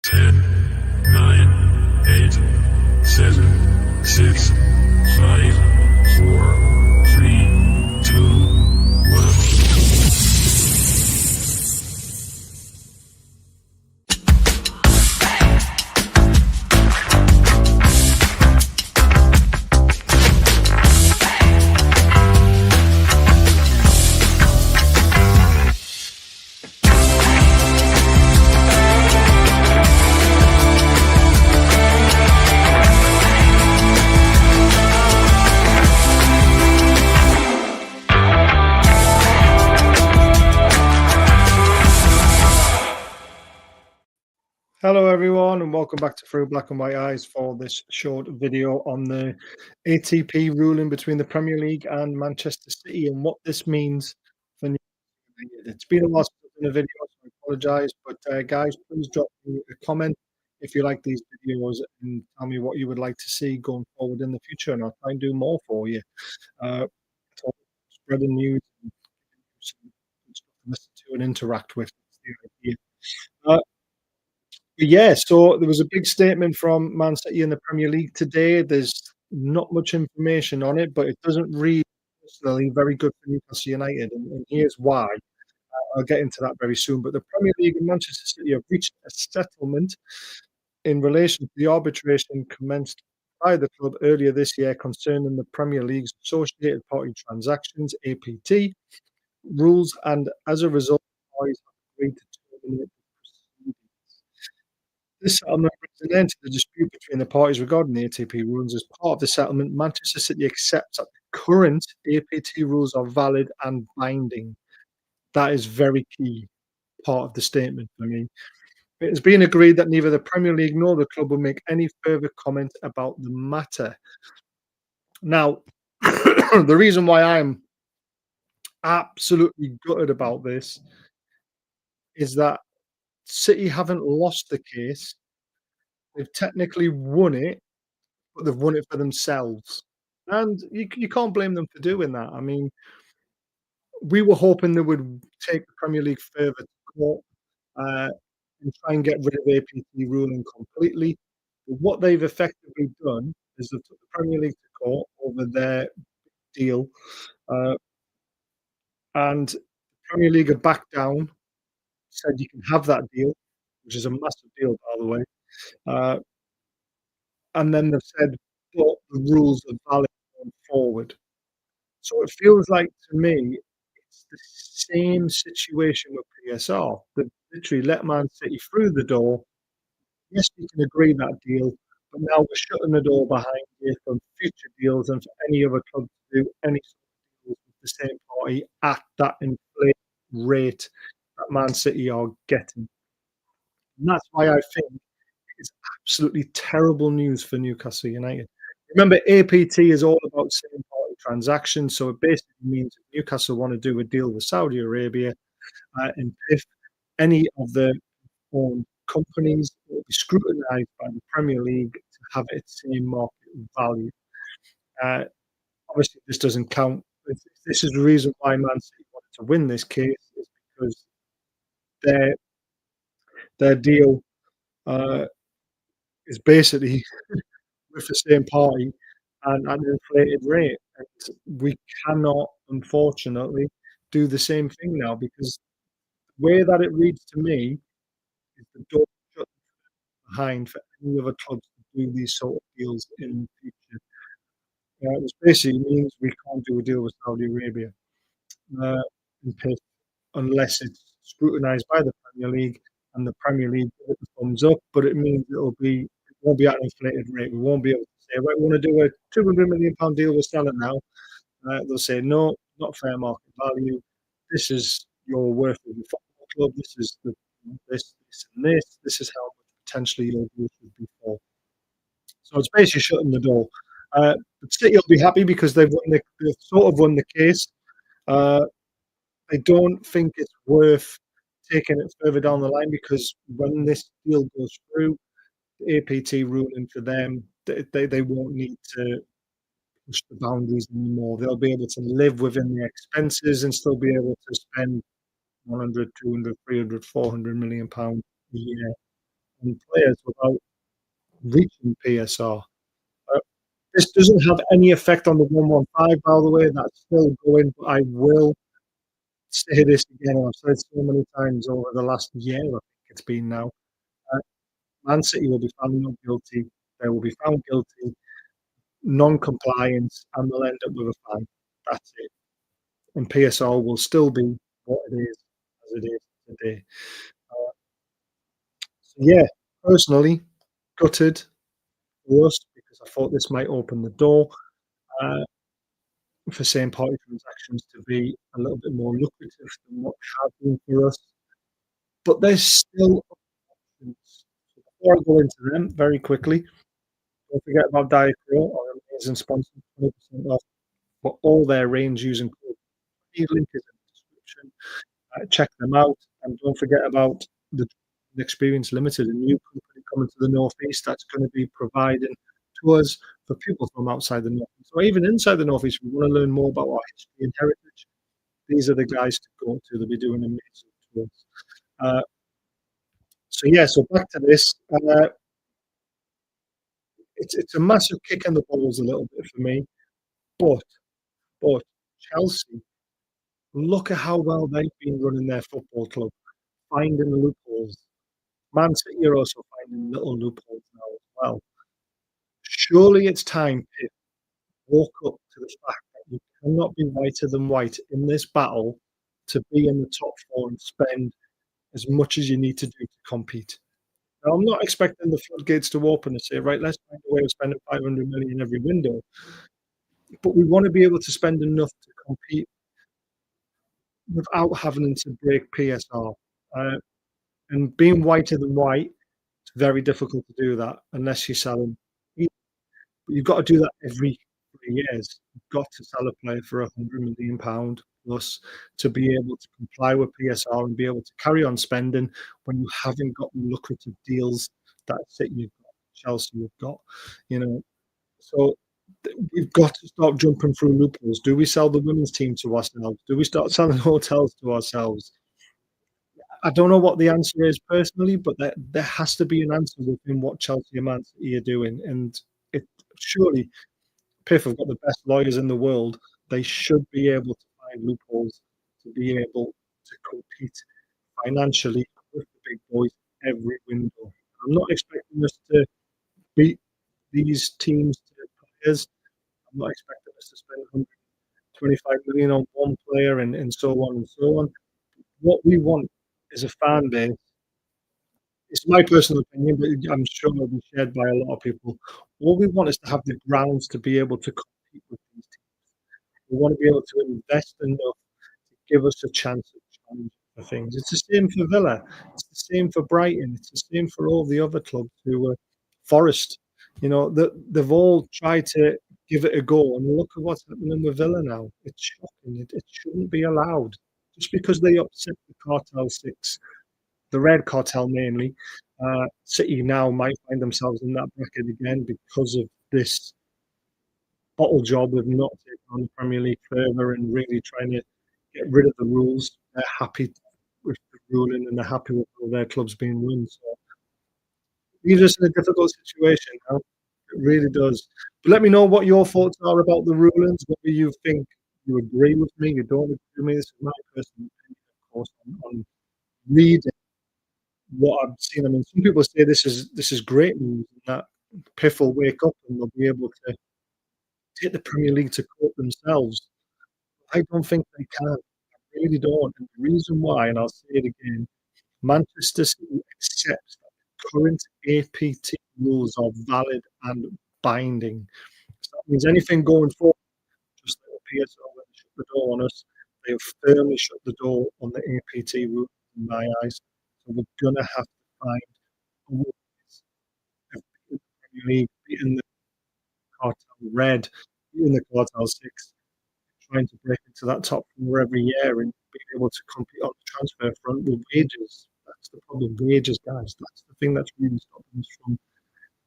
10, 9, 8, 7, 6, 5, 4, 3, 2, 1. Hello everyone and welcome back to Through Black and White Eyes for this short video on the ATP ruling between the Premier League and Manchester City and what this means for Newcastle United. It's been a while since I've done a video, so I apologise, but guys, please drop me a comment if you like these videos and tell me what you would like to see going forward in the future, and I'll try and do more for you. So spreading news and some stuff to listen to and interact with. That's the idea. Yeah, so there was a big statement from Man City in the Premier League today. There's not much information on it, but it doesn't read personally very good for Newcastle United, and here's why. I'll get into that very soon. But the Premier League and Manchester City have reached a settlement in relation to the arbitration commenced by the club earlier this year concerning the Premier League's associated party transactions (APT) rules, and as a result, the parties have agreed to terminate the proceedings. This settlement brings an end to the dispute between the parties regarding the ATP rules. As part of the settlement, Manchester City accepts that the current APT rules are valid and binding. That is very key part of the statement for me. It has been agreed that neither the Premier League nor the club will make any further comment about the matter. Now, the reason why I'm absolutely gutted about this is that City haven't lost the case. They've technically won it, but they've won it for themselves. And you can't blame them for doing that. I mean, we were hoping they would take the Premier League further to court and try and get rid of APT ruling completely. But what they've effectively done is they've took the Premier League to court over their deal, and the Premier League have backed down, said you can have that deal, which is a massive deal, by the way. And then they've said, but the rules are valid going forward. So it feels like to me, it's the same situation with PSR. They've literally let Man City through the door. Yes, we can agree that deal, but now we're shutting the door behind you for future deals and for any other club to do any sort of deals with the same party at that inflated rate that Man City are getting. And that's why I think it's absolutely terrible news for Newcastle United. Remember, APT is all about same party transactions, so it basically means if Newcastle want to do a deal with Saudi Arabia, and if any of the own companies will be scrutinised by the Premier League to have its same market value. Obviously, this doesn't count. This is the reason why Man City wanted to win this case, is because their deal is basically with the same party and at an inflated rate. And we cannot, unfortunately, do the same thing now, because the way that it reads to me is the door shut behind for any other clubs to do these sort of deals in the future. Which basically means we can't do a deal with Saudi Arabia unless it's scrutinised by the Premier League and the Premier League give it the thumbs up. But it means it won't be at an inflated rate. We won't be able to say, right, we want to do a £200 million deal with Salah now. They'll say, no, not fair market value. This is your worth of your football club. This is this and this. This is how much potentially your deal should be for. So it's basically shutting the door. But City will be happy because they've sort of won the case. I don't think it's worth taking it further down the line, because when this deal goes through, the APT ruling for them, they won't need to push the boundaries anymore. They'll be able to live within their expenses and still be able to spend 100, 200, 300, 400 million pounds a year on players without reaching PSR. Uh, this doesn't have any effect on the 115, by the way. That's still going, but I will say this again. I've said it so many times over the last year, I think it's been now. Uh, Man City will be found not guilty. They will be found guilty, non-compliance, and they'll end up with a fine. That's it. And PSR will still be what it is as it is today. Uh, so yeah, personally, gutted for us because I thought this might open the door uh, for same party transactions to be a little bit more lucrative than what have been for us. But there's still options. So before I go into them very quickly, don't forget about Diet Pro, our amazing sponsor, 20% off for all their range using code. The link is in the description. Check them out, and don't forget about the Experience Limited, a new company coming to the Northeast that's going to be providing tours for people from outside the Northeast, or even inside the Northeast. If we want to learn more about our history and heritage, these are the guys to go to. They'll be doing amazing tours. Uh, so yeah, so back to this. It's a massive kick in the balls a little bit for me, but Chelsea, look at how well they've been running their football club, finding loopholes. Man City are also finding little loopholes now as well. Surely it's time to walk up to the fact that you cannot be whiter than white in this battle to be in the top four and spend as much as you need to do to compete. Now, I'm not expecting the floodgates to open and say, right, let's find a way of spending 500 million every window, but we want to be able to spend enough to compete without having to break PSR. And being whiter than white, it's very difficult to do that unless you're selling. But you've got to do that every 3 years. You've got to sell a player for £100 million plus to be able to comply with PSR and be able to carry on spending when you haven't got the lucrative deals that City you've got, Chelsea you've got, you know. So we've got to start jumping through loopholes. Do we sell the women's team to ourselves? Do we start selling hotels to ourselves? I don't know what the answer is personally, but there has to be an answer within what Chelsea and Man City are doing. And it surely, PIF have got the best lawyers in the world. They should be able to find loopholes to be able to compete financially with the big boys every window. I'm not expecting us to beat these teams to players. I'm not expecting us to spend 125 million on one player and so on and so on. What we want is a fan base. It's my personal opinion, but I'm sure it'll be shared by a lot of people. All we want is to have the grounds to be able to compete with these teams. We want to be able to invest enough to give us a chance of challenge for things. It's the same for Villa. It's the same for Brighton. It's the same for all the other clubs who were Forest. You know, they've all tried to give it a go, and look at what's happening with Villa now. It's shocking. It shouldn't be allowed. Just because they upset the Cartel Six, the Red Cartel mainly, City now might find themselves in that bracket again because of this bottle job of not taking on the Premier League further and really trying to get rid of the rules. They're happy with the ruling and they're happy with all their clubs being run. So leaves us in a difficult situation now. It really does. But let me know what your thoughts are about the rulings, whether you think you agree with me, you don't agree with me. This is my personal opinion, of course, on reading what I've seen. I mean, some people say this is great news, and that PIF will wake up and they'll be able to take the Premier League to court themselves. I don't think they can. I really don't. And the reason why, and I'll say it again, Manchester City accepts that the current APT rules are valid and binding. So that means anything going forward, just like the PSL when they shut the door on us, they have firmly shut the door on the APT rules in my eyes. So we're gonna have to find a way of beating the Premier League, beating the Cartel Red, beating the Cartel Six, trying to break into that top four every year and being able to compete on the transfer front with wages. That's the problem, wages, guys. That's the thing that's really stopping us from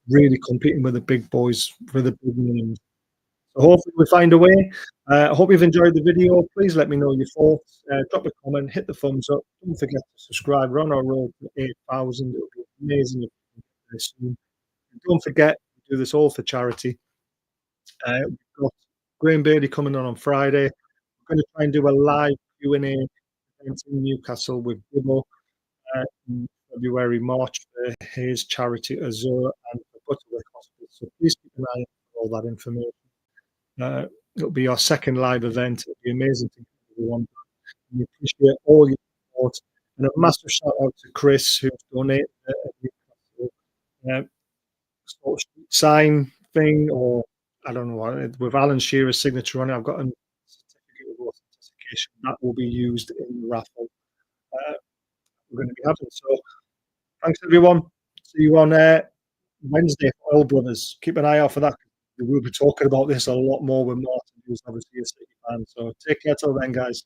really competing with the big boys, with the big names. So hopefully we find a way. I hope you've enjoyed the video. Please let me know your thoughts. Drop a comment, hit the thumbs up. Don't forget to subscribe. We're on our road to 8,000. It would be amazing if soon. Don't forget, we do this all for charity. We've got Graham Bailey coming on Friday. We're going to try and do a live Q&A event in Newcastle with Gibbo in February, March for his charity Azure and the Butterworth Hospital. So please keep an eye out for all that information. It'll be our second live event. It'll be amazing to get everyone. We appreciate all your support. And a massive shout out to Chris, who's donated a Newcastle sort of street sign thing, or I don't know, with Alan Shearer's signature on it. I've got a certificate of authentication that will be used in the raffle we're going to be having. So thanks, everyone. See you on Wednesday for Oil Brothers. Keep an eye out for that. We'll be talking about this a lot more with Martin, who's obviously a City fan. So take care till then, guys.